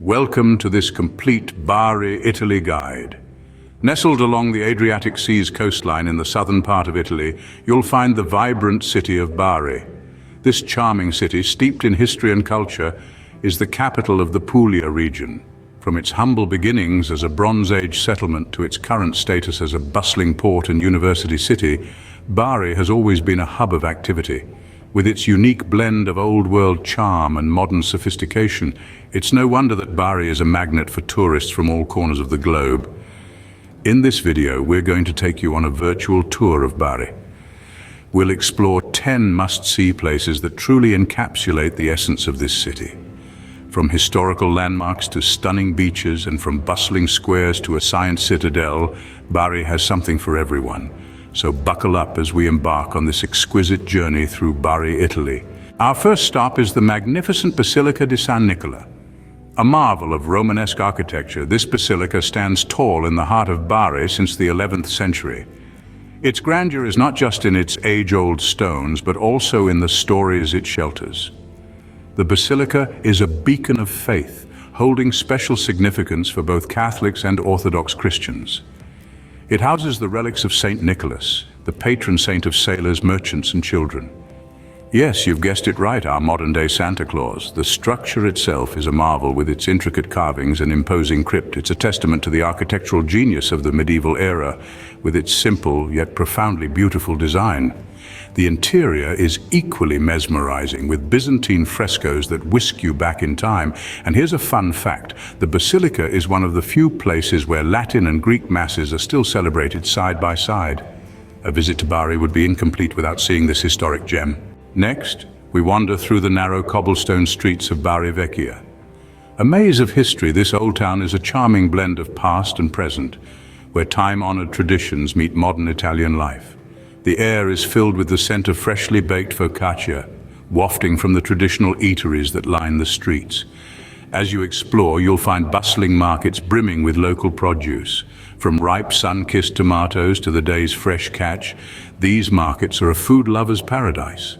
Welcome to this complete Bari, Italy guide. Nestled along the Adriatic Sea's coastline in the southern part of Italy, you'll find the vibrant city of Bari. This charming city, steeped in history and culture, is the capital of the Apulia region. From its humble beginnings as a Bronze Age settlement to its current status as a bustling port and university city, Bari has always been a hub of activity. With its unique blend of old-world charm and modern sophistication, it's no wonder that Bari is a magnet for tourists from all corners of the globe. In this video, we're going to take you on a virtual tour of Bari. We'll explore 10 must-see places that truly encapsulate the essence of this city. From historical landmarks to stunning beaches and from bustling squares to a science citadel, Bari has something for everyone. So buckle up as we embark on this exquisite journey through Bari, Italy. Our first stop is the magnificent Basilica di Saint Nicholas. A marvel of Romanesque architecture, this basilica stands tall in the heart of Bari since the 11th century. Its grandeur is not just in its age-old stones, but also in the stories it shelters. The basilica is a beacon of faith, holding special significance for both Catholics and Orthodox Christians. It houses the relics of Saint Nicholas, the patron saint of sailors, merchants, and children. Yes, you've guessed it right, our modern-day Santa Claus. The structure itself is a marvel with its intricate carvings and imposing crypt. It's a testament to the architectural genius of the medieval era, with its simple yet profoundly beautiful design. The interior is equally mesmerizing, with Byzantine frescoes that whisk you back in time. And here's a fun fact: the basilica is one of the few places where Latin and Greek masses are still celebrated side by side. A visit to Bari would be incomplete without seeing this historic gem. Next, we wander through the narrow cobblestone streets of Bari Vecchia. A maze of history, this old town is a charming blend of past and present, where time-honored traditions meet modern Italian life. The air is filled with the scent of freshly baked focaccia, wafting from the traditional eateries that line the streets. As you explore, you'll find bustling markets brimming with local produce. From ripe, sun-kissed tomatoes to the day's fresh catch, these markets are a food lover's paradise.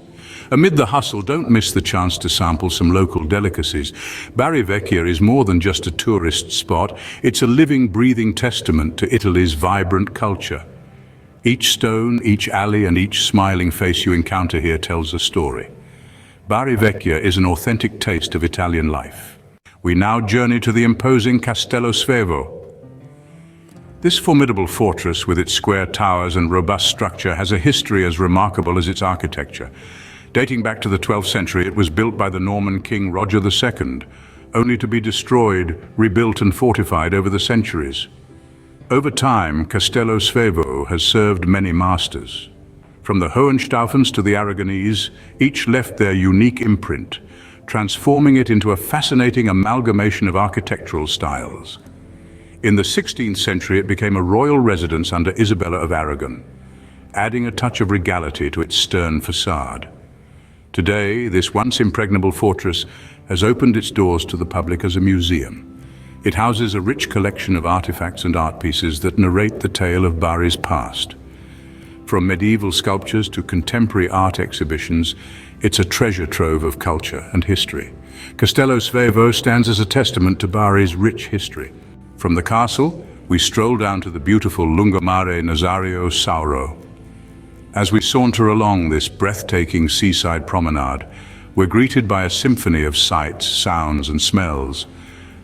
Amid the hustle, don't miss the chance to sample some local delicacies. Bari Vecchia is more than just a tourist spot. It's a living, breathing testament to Italy's vibrant culture. Each stone, each alley, and each smiling face you encounter here tells a story. Bari Vecchia is an authentic taste of Italian life. We now journey to the imposing Castello Svevo. This formidable fortress, with its square towers and robust structure, has a history as remarkable as its architecture. Dating back to the 12th century, it was built by the Norman king Roger II, only to be destroyed, rebuilt and fortified over the centuries. Over time, Castello Svevo has served many masters. From the Hohenstaufens to the Aragonese, each left their unique imprint, transforming it into a fascinating amalgamation of architectural styles. In the 16th century, it became a royal residence under Isabella of Aragon, adding a touch of regality to its stern facade. Today, this once impregnable fortress has opened its doors to the public as a museum. It houses a rich collection of artifacts and art pieces that narrate the tale of Bari's past. From medieval sculptures to contemporary art exhibitions, it's a treasure trove of culture and history. Castello Svevo stands as a testament to Bari's rich history. From the castle, we stroll down to the beautiful Lungomare Nazario Sauro. As we saunter along this breathtaking seaside promenade, we're greeted by a symphony of sights, sounds, and smells.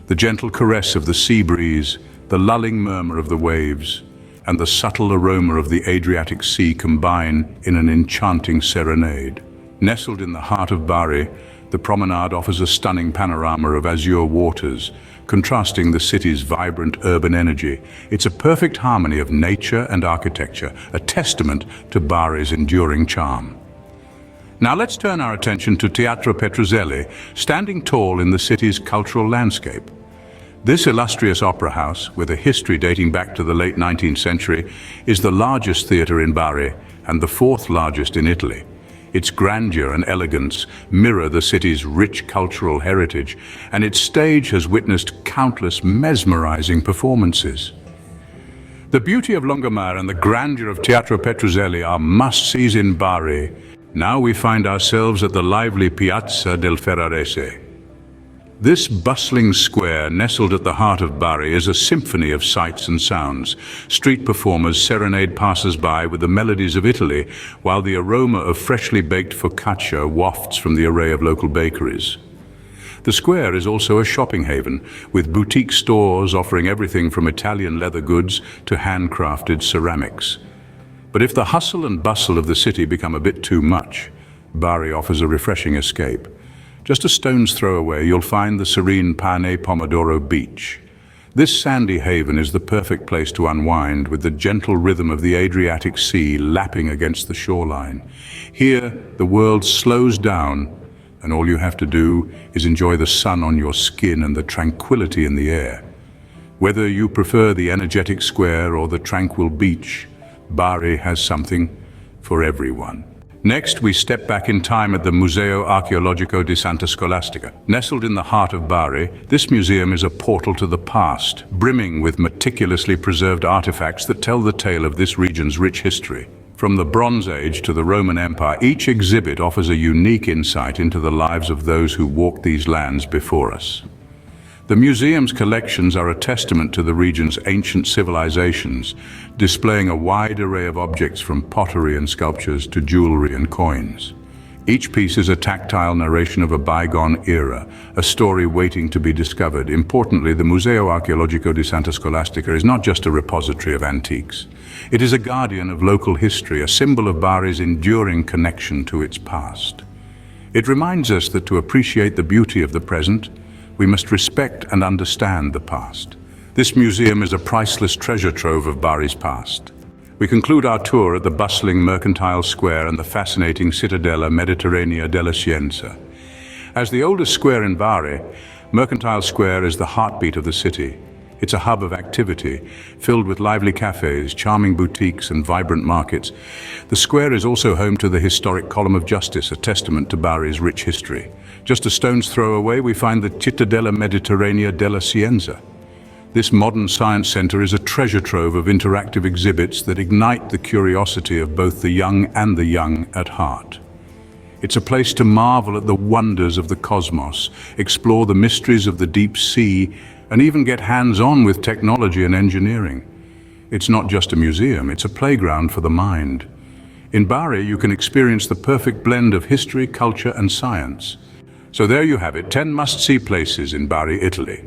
The gentle caress of the sea breeze, the lulling murmur of the waves, and the subtle aroma of the Adriatic Sea combine in an enchanting serenade. Nestled in the heart of Bari, the promenade offers a stunning panorama of azure waters, contrasting the city's vibrant urban energy. It's a perfect harmony of nature and architecture, a testament to Bari's enduring charm. Now let's turn our attention to Teatro Petrozelli, standing tall in the city's cultural landscape. This illustrious opera house, with a history dating back to the late 19th century, is the largest theatre in Bari and the fourth largest in Italy. Its grandeur and elegance mirror the city's rich cultural heritage, and its stage has witnessed countless mesmerizing performances. The beauty of Lungomare and the grandeur of Teatro Petrozelli are must-sees in Bari. Now we find ourselves at the lively Piazza del Ferrarese. This bustling square, nestled at the heart of Bari, is a symphony of sights and sounds. Street performers serenade passers-by with the melodies of Italy, while the aroma of freshly baked focaccia wafts from the array of local bakeries. The square is also a shopping haven, with boutique stores offering everything from Italian leather goods to handcrafted ceramics. But if the hustle and bustle of the city become a bit too much, Bari offers a refreshing escape. Just a stone's throw away, you'll find the serene Pane Pomodoro Beach. This sandy haven is the perfect place to unwind, with the gentle rhythm of the Adriatic Sea lapping against the shoreline. Here, the world slows down, and all you have to do is enjoy the sun on your skin and the tranquility in the air. Whether you prefer the energetic square or the tranquil beach, Bari has something for everyone. Next, we step back in time at the Museo Archeologico di Santa Scholastica. Nestled in the heart of Bari, this museum is a portal to the past, brimming with meticulously preserved artifacts that tell the tale of this region's rich history. From the Bronze Age to the Roman Empire, each exhibit offers a unique insight into the lives of those who walked these lands before us. The museum's collections are a testament to the region's ancient civilizations, displaying a wide array of objects from pottery and sculptures to jewelry and coins. Each piece is a tactile narration of a bygone era, a story waiting to be discovered. Importantly, the Museo Archeologico di Santa Scholastica is not just a repository of antiques. It is a guardian of local history, a symbol of Bari's enduring connection to its past. It reminds us that to appreciate the beauty of the present, we must respect and understand the past. This museum is a priceless treasure trove of Bari's past. We conclude our tour at the bustling mercantile square and the fascinating Cittadella Mediterranea della Scienza. As the oldest square in Bari, Mercantile Square is the heartbeat of the city. It's a hub of activity, filled with lively cafes, charming boutiques, and vibrant markets. The square is also home to the historic Column of Justice, a testament to Bari's rich history. Just a stone's throw away, we find the Cittadella Mediterranea della Scienza. This modern science center is a treasure trove of interactive exhibits that ignite the curiosity of both the young and the young at heart. It's a place to marvel at the wonders of the cosmos, explore the mysteries of the deep sea, and even get hands-on with technology and engineering. It's not just a museum, it's a playground for the mind. In Bari, you can experience the perfect blend of history, culture, and science. So there you have it, 10 must-see places in Bari, Italy.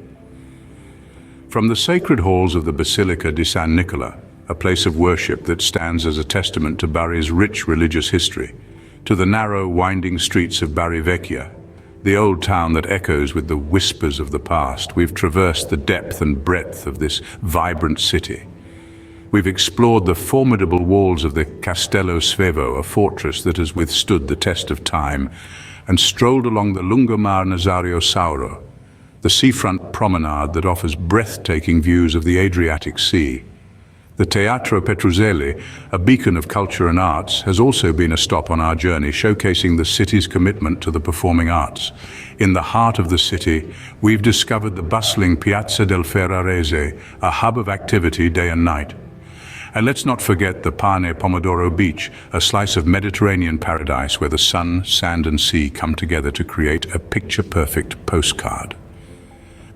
From the sacred halls of the Basilica di San Nicola, a place of worship that stands as a testament to Bari's rich religious history, to the narrow, winding streets of Bari Vecchia, the old town that echoes with the whispers of the past, we've traversed the depth and breadth of this vibrant city. We've explored the formidable walls of the Castello Svevo, a fortress that has withstood the test of time, and strolled along the Lungomar Nazario Sauro, the seafront promenade that offers breathtaking views of the Adriatic Sea. The Teatro Petruzzelli, a beacon of culture and arts, has also been a stop on our journey, showcasing the city's commitment to the performing arts. In the heart of the city, we've discovered the bustling Piazza del Ferrarese, a hub of activity day and night. And let's not forget the Pane Pomodoro Beach, a slice of Mediterranean paradise where the sun, sand and sea come together to create a picture-perfect postcard.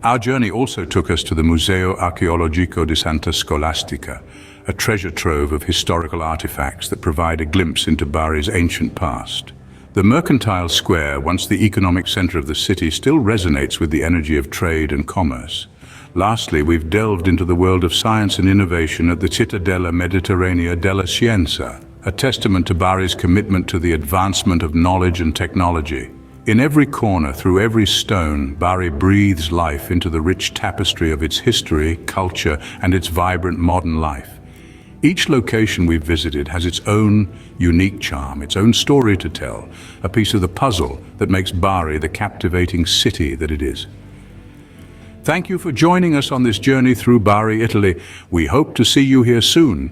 Our journey also took us to the Museo Archeologico di Santa Scholastica, a treasure trove of historical artifacts that provide a glimpse into Bari's ancient past. The Mercantile Square, once the economic center of the city, still resonates with the energy of trade and commerce. Lastly, we've delved into the world of science and innovation at the Cittadella Mediterranea della Scienza, a testament to Bari's commitment to the advancement of knowledge and technology. In every corner, through every stone, Bari breathes life into the rich tapestry of its history, culture, and its vibrant modern life. Each location we've visited has its own unique charm, its own story to tell, a piece of the puzzle that makes Bari the captivating city that it is. Thank you for joining us on this journey through Bari, Italy. We hope to see you here soon.